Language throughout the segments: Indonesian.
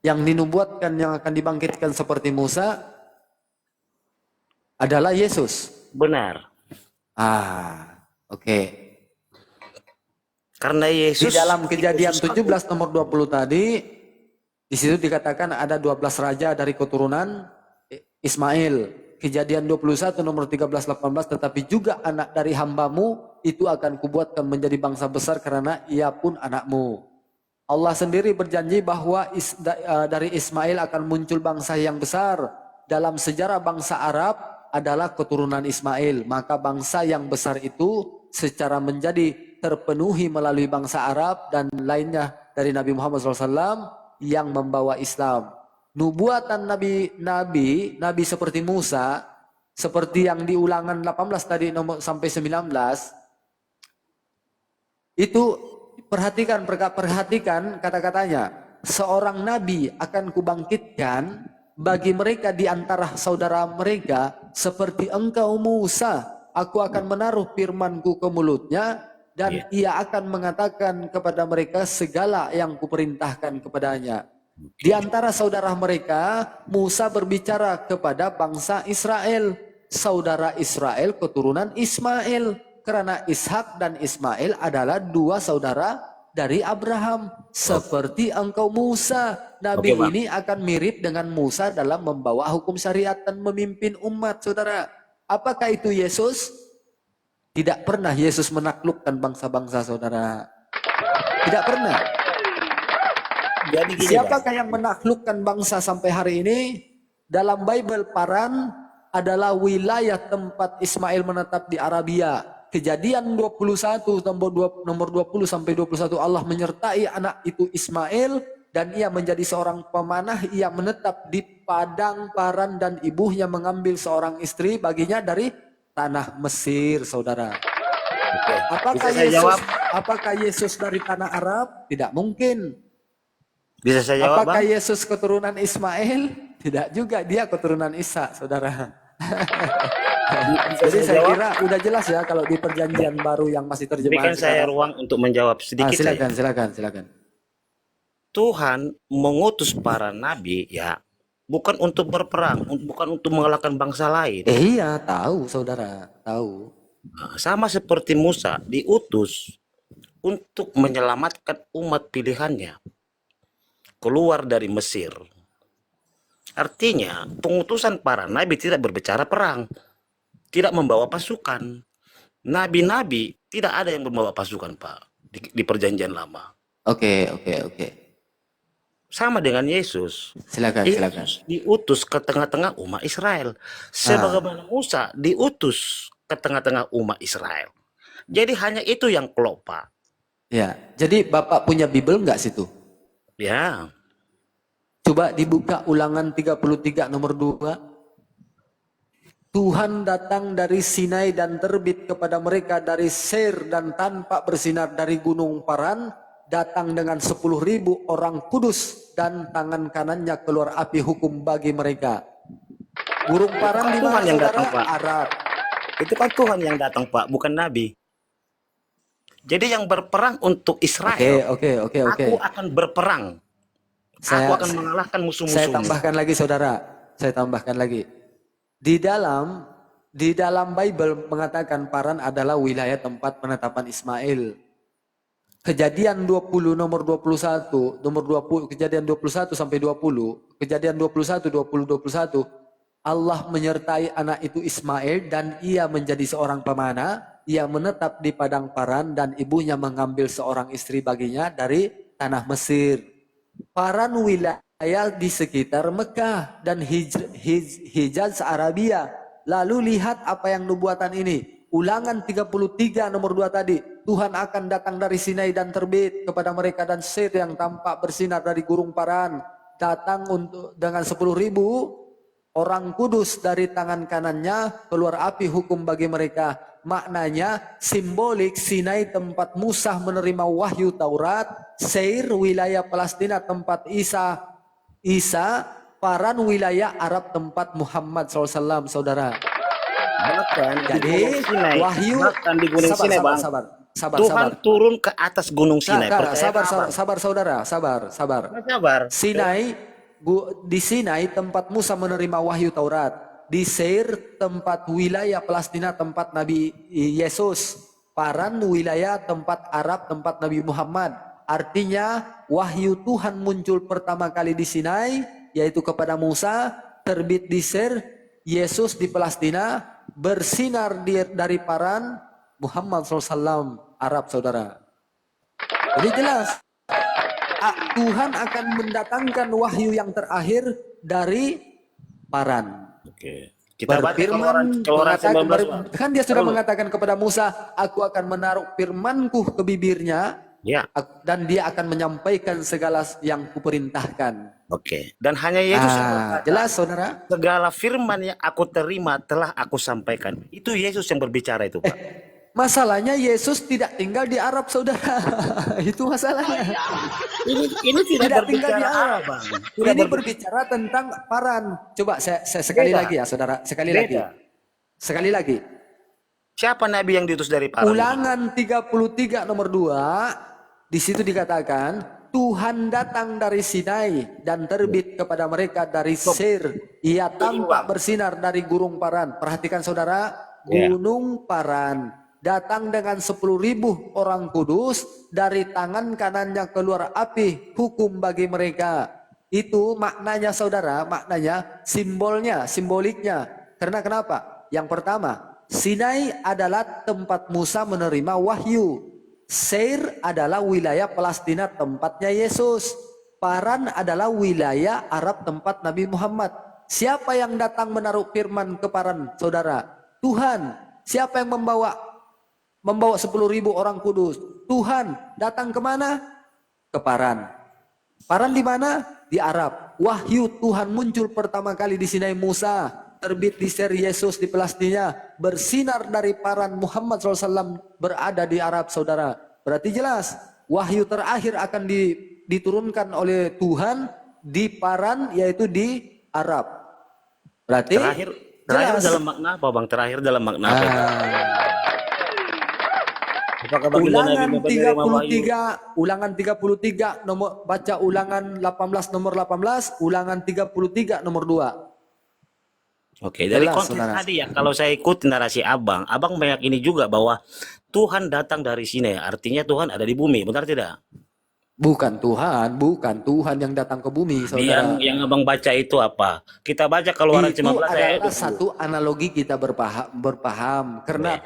yang dinubuatkan yang akan dibangkitkan seperti Musa adalah Yesus. Benar. Oke. Karena Di Yesus dalam Kejadian dikhususkan 17 nomor 20 tadi, di situ dikatakan ada 12 raja dari keturunan Ismail. Kejadian 21 nomor 13-18, tetapi juga anak dari hambamu itu akan kubuatkan menjadi bangsa besar karena ia pun anakmu. Allah sendiri berjanji bahwa dari Ismail akan muncul bangsa yang besar. Dalam sejarah bangsa Arab adalah keturunan Ismail. Maka bangsa yang besar itu secara menjadi terpenuhi melalui bangsa Arab dan lainnya dari Nabi Muhammad SAW yang membawa Islam. Nubuatan nabi seperti Musa, seperti yang di Ulangan 18 tadi nomor sampai 19, itu perhatikan kata-katanya. Seorang nabi akan kubangkitkan bagi mereka di antara saudara mereka seperti engkau Musa. Aku akan menaruh firmanku ke mulutnya dan ia akan mengatakan kepada mereka segala yang kuperintahkan kepadanya. Di antara saudara mereka, Musa berbicara kepada bangsa Israel. Saudara Israel keturunan Ismail. Karena Ishak dan Ismail adalah dua saudara dari Abraham. Seperti engkau Musa. Nabi ini akan mirip dengan Musa dalam membawa hukum syariat dan memimpin umat, saudara. Apakah itu Yesus? Tidak pernah Yesus menaklukkan bangsa-bangsa, saudara. Tidak pernah. Jadi gini, Siapakah yang menaklukkan bangsa sampai hari ini? Dalam Bible Paran adalah wilayah tempat Ismail menetap di Arabia. Kejadian 21 nomor 20 sampai 21, Allah menyertai anak itu Ismail dan ia menjadi seorang pemanah. Ia menetap di padang Paran dan ibunya mengambil seorang istri baginya dari tanah Mesir, saudara. Apakah Yesus dari tanah Arab? Tidak mungkin. Bisa saya jawab, Apakah Yesus keturunan Ismail? Tidak juga, dia keturunan Isa, saudara. Jadi saya kira udah jelas ya kalau di perjanjian baru yang masih terjemahan. Berikan saya ruang untuk menjawab sedikit. Silakan. Tuhan mengutus para nabi ya bukan untuk berperang, bukan untuk mengalahkan bangsa lain. Iya, tahu saudara, tahu. Nah, sama seperti Musa diutus untuk menyelamatkan umat pilihannya keluar dari Mesir. Artinya pengutusan para nabi tidak berbicara perang, tidak membawa pasukan. Nabi-nabi tidak ada yang membawa pasukan, Pak, di perjanjian lama. Oke. Sama dengan Yesus. Silakan. Diutus ke tengah-tengah umat Israel. Sebagaimana Musa diutus ke tengah-tengah umat Israel. Jadi hanya itu yang klop, Pak. Ya, jadi Bapak punya Bible nggak situ? Ya. Coba dibuka Ulangan 33 nomor 2. Tuhan datang dari Sinai dan terbit kepada mereka dari Seir dan tampak bersinar dari gunung Paran. Datang dengan 10.000 orang kudus dan tangan kanannya keluar api hukum bagi mereka. Burung Paran di mana, saudara? Pak. Arab. Itu kan Tuhan yang datang, Pak, bukan Nabi. Jadi yang berperang untuk Israel. Oke. Aku akan berperang. Aku akan mengalahkan musuh-musuh. Saya tambahkan lagi, saudara. Di dalam Bible mengatakan Paran adalah wilayah tempat penetapan Ismail. Kejadian 20 nomor 21, Kejadian 21 sampai 20, Kejadian 21 21, Allah menyertai anak itu Ismail dan ia menjadi seorang pemanah. Ia menetap di padang Paran dan ibunya mengambil seorang istri baginya dari tanah Mesir. Paran wilayah di sekitar Mekah dan Hijaz Arabia. Lalu lihat apa yang nubuatan ini. Ulangan 33 nomor 2 tadi. Tuhan akan datang dari Sinai dan terbit kepada mereka dan Seir yang tampak bersinar dari gurun Paran. Datang dengan 10.000 orang kudus dari tangan kanannya, keluar api hukum bagi mereka. Maknanya simbolik Sinai tempat Musa menerima wahyu Taurat, Seir wilayah Palestina tempat Isa, Paran wilayah Arab tempat Muhammad SAW, saudara. Jadi wahyu, Tuhan turun ke atas gunung Sinai. Sabar saudara. Sinai di Sinai tempat Musa menerima wahyu Taurat. Di Seir tempat wilayah Palestina tempat Nabi Yesus. Paran wilayah tempat Arab tempat Nabi Muhammad. Artinya wahyu Tuhan muncul pertama kali di Sinai, yaitu kepada Musa, terbit di Seir, Yesus di Palestina, bersinar dari Paran, Muhammad SAW, Arab saudara. Jadi jelas, Tuhan akan mendatangkan wahyu yang terakhir dari Paran. Oke. Kita baca Berfirman, Keluaran 19, Pak. kan dia sudah mengatakan kepada Musa, aku akan menaruh firmanku ke bibirnya, Ya. dan dia akan menyampaikan segala yang kuperintahkan. Oke. Dan hanya Yesus yang berkata, Jelas saudara? segala firman yang aku terima telah aku sampaikan. Itu Yesus yang berbicara itu, Pak. Masalahnya Yesus tidak tinggal di Arab saudara. Itu masalahnya. Ini Tidak tinggal di Arab. Bang. Ini berbicara tentang Paran. Coba saya sekali Beda. lagi ya saudara. Sekali Beda. lagi. Sekali lagi. Siapa nabi yang diutus dari Paran? Ulangan 33 nomor 2. Di situ dikatakan Tuhan datang dari Sinai dan terbit kepada mereka dari Seir. Ia tampak bersinar dari gurun Paran. Perhatikan saudara, gunung Paran datang dengan 10.000 orang kudus, dari tangan kanannya keluar api hukum bagi mereka. Itu maknanya saudara, maknanya simboliknya. Karena kenapa? Yang pertama, Sinai adalah tempat Musa menerima wahyu. Seir adalah wilayah Palestina tempatnya Yesus. Paran adalah wilayah Arab tempat Nabi Muhammad. Siapa yang datang menaruh firman ke Paran, saudara? Tuhan. Siapa yang membawa 10.000 orang kudus? Tuhan. Datang kemana? Ke Paran. Paran di mana? Di Arab. Wahyu Tuhan muncul pertama kali di Sinai Musa, terbit di Seir Yesus di Palestina, bersinar dari Paran Muhammad SAW berada di Arab saudara. Berarti jelas wahyu terakhir akan diturunkan oleh Tuhan di Paran, yaitu di Arab. Berarti Terakhir dalam makna apa, Bang? Terakhir dalam makna apa? Apakah baginda Nabi Ulangan 33 nomor, baca ulangan 18 nomor 18, ulangan 33 nomor 2. Oke, dari Jelas, konteks saudara. tadi ya, kalau saya ikuti narasi Abang meyakini juga bahwa Tuhan datang dari sini, artinya Tuhan ada di bumi, benar tidak? Bukan Tuhan yang datang ke bumi, saudara. Yang Abang baca itu apa? Kita baca Keluaran 19 Itu ayat adalah 20. satu analogi kita berpaham. Karena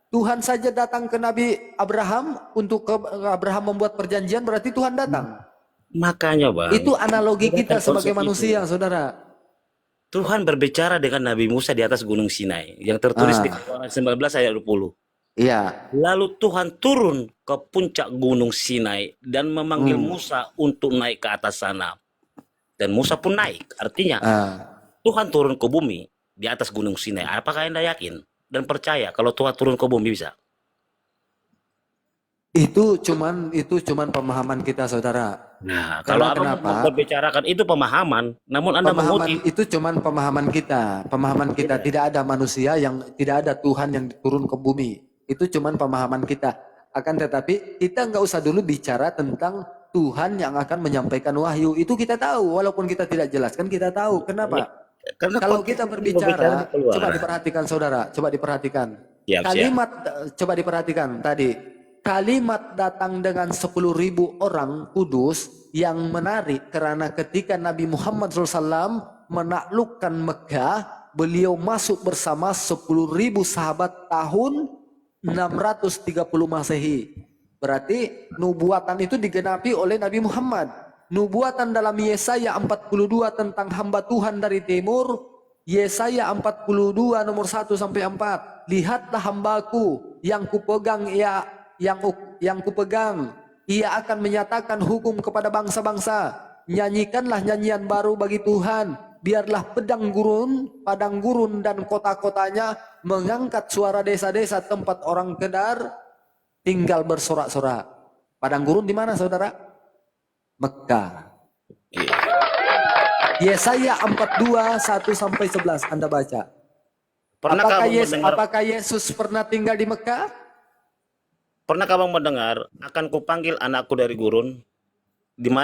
Tuhan saja datang ke Nabi Abraham untuk Abraham membuat perjanjian, berarti Tuhan datang. Makanya, Bang, Itu analogi kita sebagai konsep manusia, saudara. Tuhan berbicara dengan Nabi Musa di atas Gunung Sinai, yang tertulis di Keluaran 19 ayat 20. Iya. Lalu Tuhan turun ke puncak Gunung Sinai dan memanggil Musa untuk naik ke atas sana. Dan Musa pun naik. Artinya Tuhan turun ke bumi di atas Gunung Sinai. Apakah Anda yakin dan percaya kalau Tuhan turun ke bumi bisa? Itu cuman pemahaman kita, saudara. Nah, kalau Abang berbicarakan itu pemahaman, namun Anda mengutip itu cuman pemahaman kita. Pemahaman kita, tidak ada manusia tidak ada Tuhan yang turun ke bumi. Itu cuman pemahaman kita. Akan tetapi kita nggak usah dulu bicara tentang Tuhan yang akan menyampaikan wahyu. Itu kita tahu, walaupun kita tidak jelaskan, kita tahu. Kenapa? Karena kalau kita berbicara, coba diperhatikan saudara, coba diperhatikan. Coba diperhatikan tadi. Kalimat datang dengan 10.000 orang kudus yang menarik, karena ketika Nabi Muhammad SAW menaklukkan Mekah, beliau masuk bersama 10.000 sahabat tahun 630 Masehi. Berarti nubuatan itu digenapi oleh Nabi Muhammad. Nubuatan dalam Yesaya 42 tentang hamba Tuhan dari timur, Yesaya 42 nomor 1 sampai 4. Lihatlah hambaku yang kupegang, yang kupegang, ia akan menyatakan hukum kepada bangsa-bangsa. Nyanyikanlah nyanyian baru bagi Tuhan. Biarlah padang gurun dan kota-kotanya mengangkat suara desa-desa tempat orang Kedar tinggal bersorak-sorak. Padang gurun di mana, saudara? Mekah. Yesaya 42 1 sampai 11 Anda baca. Apakah Yesus pernah tinggal di Mekah? Pernah Abang mendengar, akan kupanggil anakku dari gurun, di mana